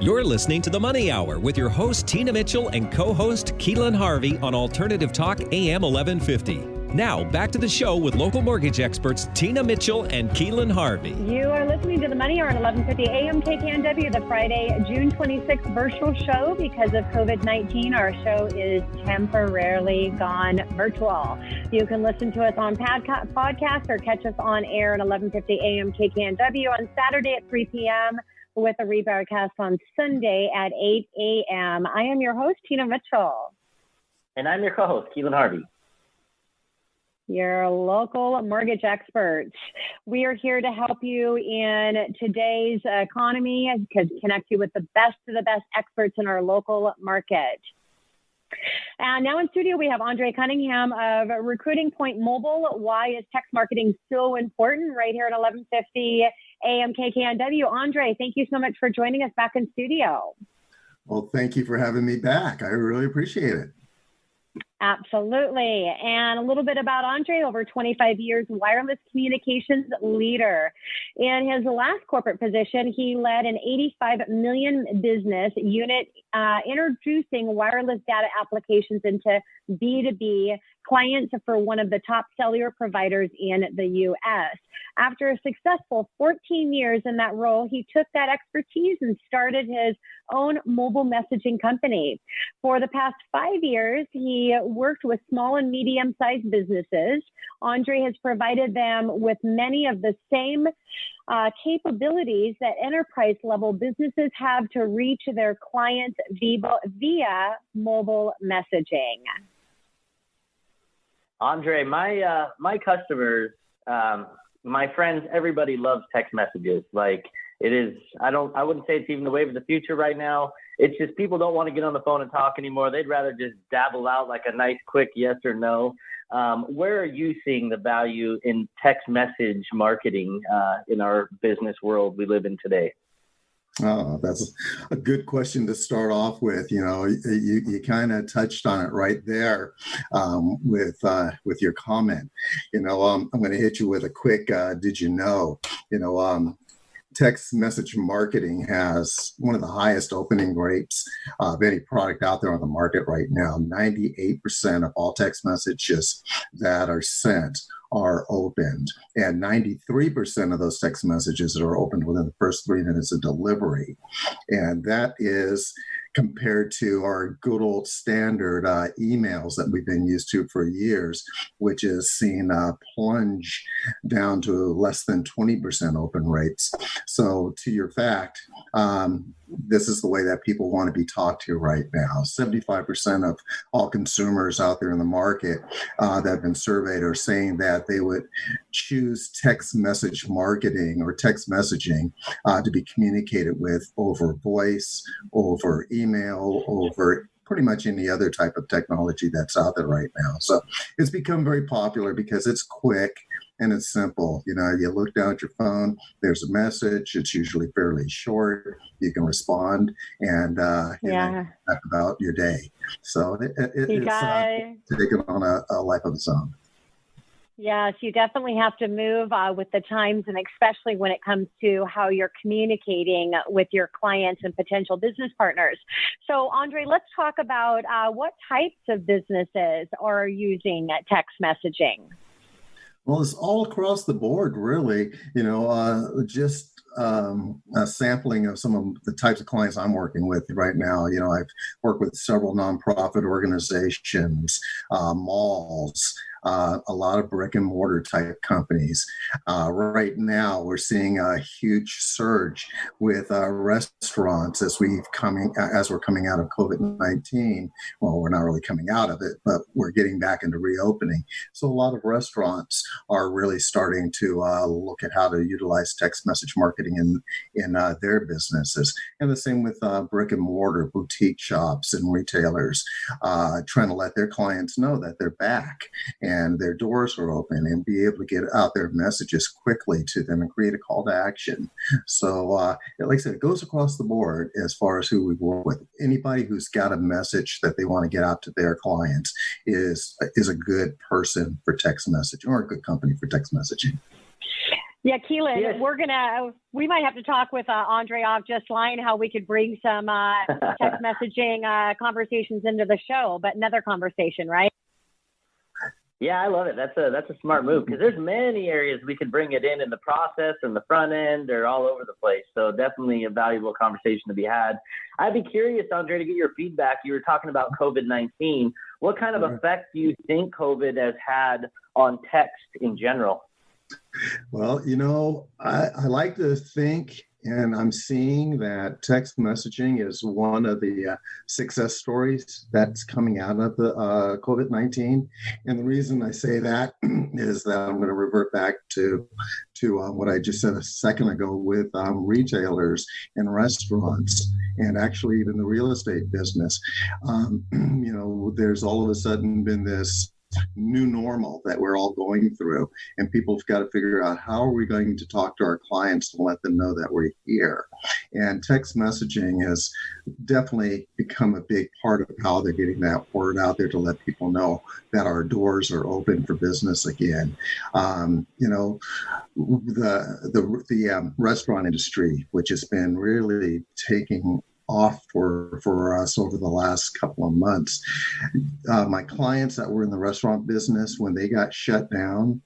You're listening to The Money Hour with your host, Tina Mitchell, and co-host, Keelan Harvey on Alternative Talk, AM 1150. Now, back to the show with local mortgage experts, Tina Mitchell and Keelan Harvey. You are listening to The Money Hour on 1150 AM KKNW, the Friday, June 26th virtual show. Because of COVID-19, our show is temporarily gone virtual. You can listen to us on podcast or catch us on air at 1150 AM KKNW on Saturday at 3 p.m. with a rebroadcast on Sunday at 8 a.m. I am your host, Tina Mitchell. And I'm your co-host, Keelan Harvey. Your local mortgage experts. We are here to help you in today's economy and connect you with the best of the best experts in our local market. And now in studio, we have Cunningham of ReturningPoint Mobile. Why is text marketing so important? Right here at 1150 AM KKNW. Andre, thank you so much for joining us back in studio. Well, thank you for having me back. I really appreciate it. Absolutely. And a little bit about Andre, over 25 years, wireless communications leader. In his last corporate position, he led an 85 million business unit introducing wireless data applications into B2B clients for one of the top cellular providers in the U.S. After a successful 14 years in that role, he took that expertise and started his own mobile messaging company. For the past 5 years, he worked with small and medium-sized businesses. Andre has provided them with many of the same capabilities that enterprise-level businesses have to reach their clients via mobile messaging. Andre, my customers, my friends, everybody loves text messages. Like it is, I wouldn't say it's even the wave of the future right now. It's just people don't want to get on the phone and talk anymore. They'd rather just dabble out like a nice quick yes or no. Where are you seeing the value in text message marketing in our business world we live in today? Oh, that's a good question to start off with. You know, you kind of touched on it right there with your comment. You know, I'm going to hit you with a quick did you know? You know, text message marketing has one of the highest opening rates of any product out there on the market right now. 98% of all text messages that are sent are opened, and 93% of those text messages are opened within the first 3 minutes of delivery. And that is compared to our good old standard emails that we've been used to for years, which is seen plunge down to less than 20% open rates. So to your fact, this is the way that people want to be talked to right now. 75% of all consumers out there in the market that have been surveyed are saying that they would choose text message marketing or text messaging to be communicated with over voice, over email, over pretty much any other type of technology that's out there right now. So it's become very popular because it's quick and it's simple. You know, you look down at your phone, there's a message. It's usually fairly short. You can respond and talk about your day. So it's taken on a life of its own. Yes, you definitely have to move with the times, and especially when it comes to how you're communicating with your clients and potential business partners. So, Andre, let's talk about what types of businesses are using text messaging. Well, it's all across the board, really. You know, just a sampling of some of the types of clients I'm working with right now. You know, I've worked with several nonprofit organizations, malls, a lot of brick and mortar type companies. Right now, we're seeing a huge surge with restaurants as we're coming out of COVID-19. Well, we're not really coming out of it, but we're getting back into reopening. So a lot of restaurants are really starting to look at how to utilize text message marketing in their businesses. And the same with brick and mortar boutique shops and retailers, trying to let their clients know that they're back and their doors are open, and be able to get out their messages quickly to them and create a call to action. So like I said, it goes across the board as far as who we work with. Anybody who's got a message that they want to get out to their clients is a good person for text messaging, or a good company for text messaging. Yeah, Keelan, Yes. we might have to talk with Andre off just line how we could bring some text messaging conversations into the show, but another conversation, right? Yeah, I love it. That's a smart move because there's many areas we could bring it in the process and the front end or all over the place. So definitely a valuable conversation to be had. I'd be curious, Andre, to get your feedback. You were talking about COVID-19. What kind of effect do you think COVID has had on text in general? Well, I like to think, and I'm seeing that text messaging is one of the success stories that's coming out of the COVID-19. And the reason I say that is that I'm going to revert back to what I just said a second ago with retailers and restaurants, and actually even the real estate business. There's all of a sudden been this new normal that we're all going through, and people have got to figure out how are we going to talk to our clients to let them know that we're here. And text messaging has definitely become a big part of how they're getting that word out there to let people know that our doors are open for business again. The restaurant industry, which has been really taking off for us over the last couple of months. My clients that were in the restaurant business, when they got shut down,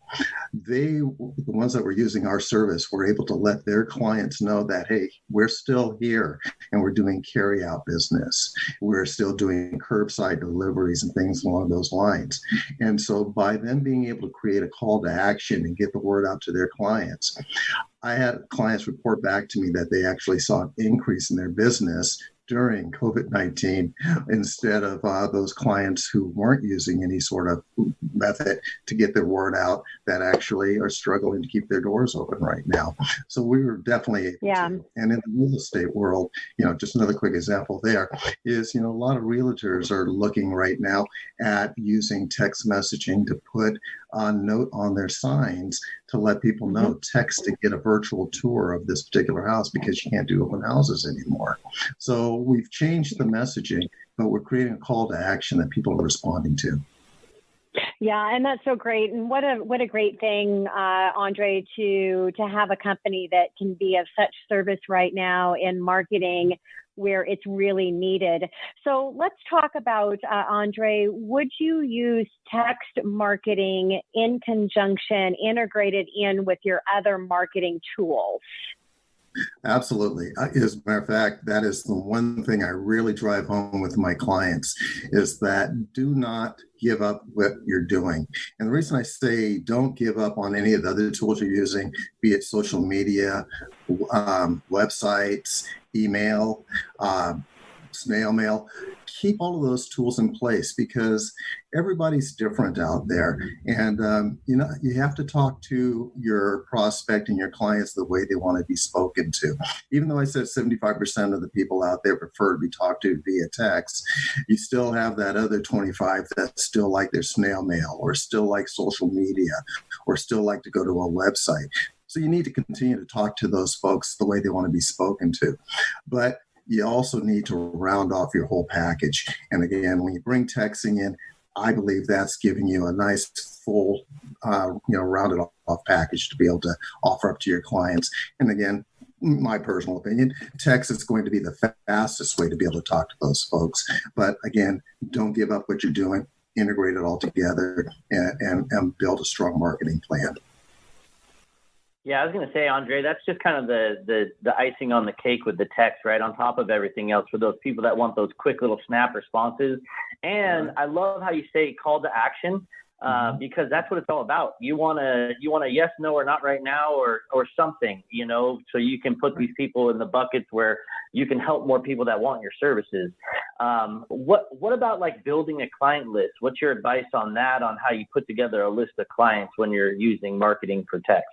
the ones that were using our service were able to let their clients know that, hey, we're still here and we're doing carry out business. We're still doing curbside deliveries and things along those lines. And so by them being able to create a call to action and get the word out to their clients, I had clients report back to me that they actually saw an increase in their business during COVID-19 instead of those clients who weren't using any sort of method to get their word out that actually are struggling to keep their doors open right now. So we were definitely able to. And in the real estate world, just another quick example there is, a lot of realtors are looking right now at using text messaging to put a note on their signs to let people know, text to get a virtual tour of this particular house because you can't do open houses anymore. So we've changed the messaging, but we're creating a call to action that people are responding to. Yeah, and that's so great. And what a great thing, Andre, to have a company that can be of such service right now in marketing where it's really needed. So let's talk about, Andre, would you use text marketing in conjunction, integrated in with your other marketing tools? Absolutely. As a matter of fact, that is the one thing I really drive home with my clients is that do not give up what you're doing. And the reason I say don't give up on any of the other tools you're using, be it social media, websites, email, snail mail, keep all of those tools in place because everybody's different out there. And, you have to talk to your prospect and your clients the way they want to be spoken to. Even though I said 75% of the people out there prefer to be talked to via text, you still have that other 25 that still like their snail mail or still like social media or still like to go to a website. So you need to continue to talk to those folks the way they want to be spoken to. But you also need to round off your whole package. And again, when you bring texting in, I believe that's giving you a nice full, rounded off package to be able to offer up to your clients. And again, my personal opinion, text is going to be the fastest way to be able to talk to those folks. But again, don't give up what you're doing, integrate it all together and build a strong marketing plan. Yeah, I was going to say, Andre, that's just kind of the icing on the cake with the text, right? On top of everything else for those people that want those quick little snap responses. And I love how you say call to action because that's what it's all about. You want a yes, no, or not right now or something, so you can put these people in the buckets where you can help more people that want your services. What about like building a client list? What's your advice on that, on how you put together a list of clients when you're using marketing for text?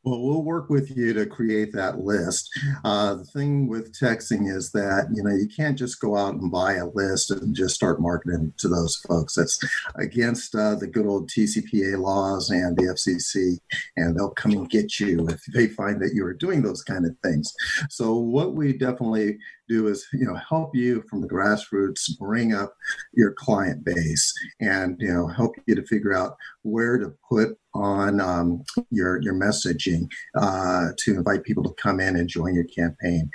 Well, we'll work with you to create that list. The thing with texting is that, you can't just go out and buy a list and just start marketing to those folks. That's against the good old TCPA laws and the FCC, and they'll come and get you if they find that you are doing those kind of things. So what we definitely do is, help you from the grassroots, bring up your client base and, help you to figure out where to put on your messaging to invite people to come in and join your campaign.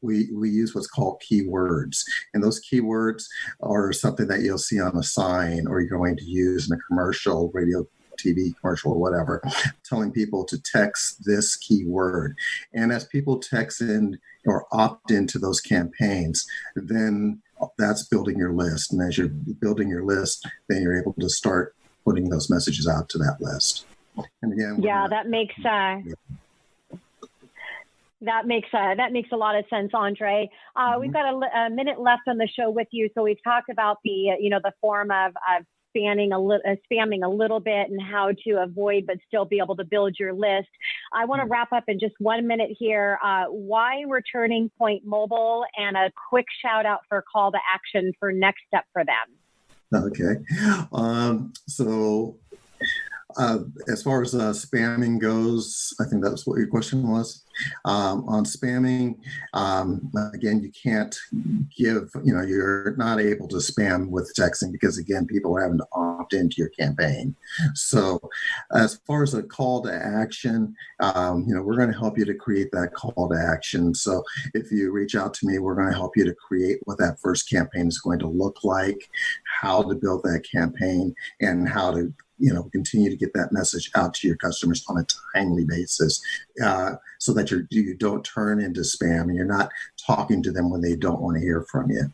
We use what's called keywords, and those keywords are something that you'll see on a sign or you're going to use in a commercial, radio, TV commercial or whatever, telling people to text this keyword. And as people text in or opt into those campaigns, then that's building your list. And as you're building your list, then you're able to start putting those messages out to that list. And again, that makes a lot of sense, Andre. We've got a minute left on the show with you, so we've talked about the form of spamming a little bit and how to avoid but still be able to build your list. I want to wrap up in just 1 minute here. Why Returning Point Mobile, and a quick shout out for call to action for next step for them. Okay. As far as spamming goes, I think that's what your question was. On spamming, again, you can't give, you're not able to spam with texting because, again, people are having to opt into your campaign. So as far as a call to action, we're going to help you to create that call to action. So if you reach out to me, we're going to help you to create what that first campaign is going to look like, how to build that campaign, and how to continue to get that message out to your customers on a timely basis, so that you don't turn into spam and you're not talking to them when they don't want to hear from you.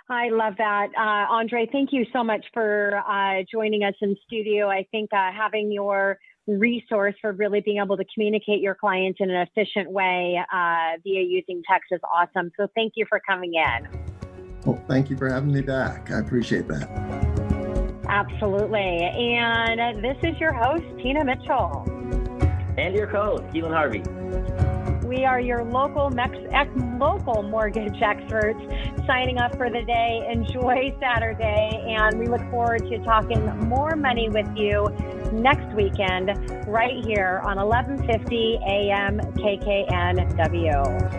I love that. Andre, thank you so much for joining us in studio. I think having your resource for really being able to communicate your clients in an efficient way via using text is awesome. So thank you for coming in. Well, thank you for having me back. I appreciate that. Absolutely. And this is your host, Tina Mitchell. And your co-host, Keelan Harvey. We are your local mortgage experts signing off for the day. Enjoy Saturday, and we look forward to talking more money with you next weekend right here on 1150 AM KKNW.